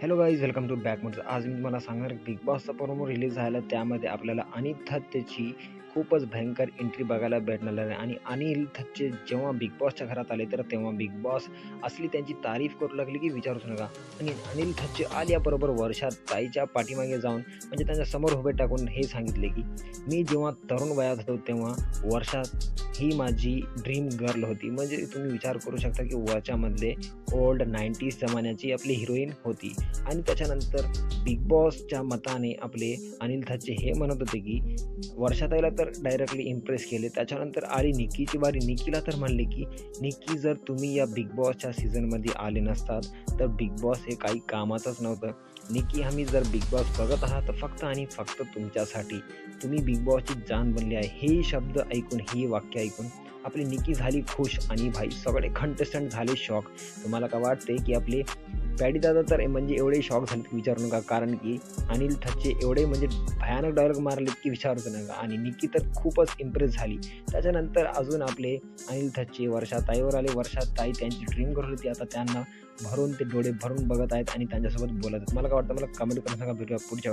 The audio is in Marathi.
Hello guys, welcome to back mode. आज मी तुम्हाला सांगणार बिग बॉसचा प्रोमो रिलीज झाला. त्यामध्ये आपल्याला अनिल थत्तेची खूपच भयंकर एंट्री बघायला भेटणार आहे. आणि अनिल थत्ते जेव्हा बिग बॉसच्या घरात आले तर तेव्हा बिग बॉस असली त्यांची तारीफ करू लागली की विचारूच नका. आणि अनिल थत्ते आल्याबरोबर वर्षा ताईच्या पाठीमागे जाऊन म्हणजे त्यांच्या समोर उभे टाकून हे सांगितले की मी जेव्हा तरुण वयात होतो तेव्हा वर्षा ही माझी ड्रीम गर्ल होती. म्हणजे तुम्ही विचार करू शकता की वर्षामधले ओल्ड 90s जमान्याची आपली हिरोईन होती. आणि त्याच्यानंतर बिग बॉसच्या मताने आपले अनिल थत्ते हे म्हणत होते की वर्षाताईला तर डायरेक्टली इम्प्रेस केले. त्याच्यानंतर आली निक्कीची बारी. निक्कीला तर म्हणले की निक्की, जर तुम्ही या बिग बॉसच्या सीझनमध्ये आले नसतात तर बिग बॉस हे काही कामाचंच नव्हतं. निक्की, आम्ही जर बिग बॉस बघत आहात तर फक्त आणि फक्त तुमच्यासाठी. तुम्ही बिग बॉसची जान बनली आहे. हे शब्द ऐकून, ही वाक्य ऐकून आपली निक्की झाली खुश आणि भाई सगळे कंटेस्टंट झाले शॉक. तुम्हाला काय वाटते की आपले पॅडी दादा तर म्हणजे एवढे शॉक झालेत की विचारू नका. कारण की अनिल थत्ते एवढे म्हणजे भयानक डायलॉग मारलेत की विचारूच नका. आणि निक्की तर खूपच इम्प्रेस झाली. त्याच्यानंतर अजून आपले अनिल थत्ते वर्षाताईवर आले. वर्षाताई त्यांची ड्रीम गर्ल होती. आता त्यांना भरून ते डोळे भरून बघत आहेत आणि त्यांच्यासोबत बोलत आहेत. मला काय वाटतं, मला कमेंट करून सांगा. भेटूया पुढच्या व्हिडिओ.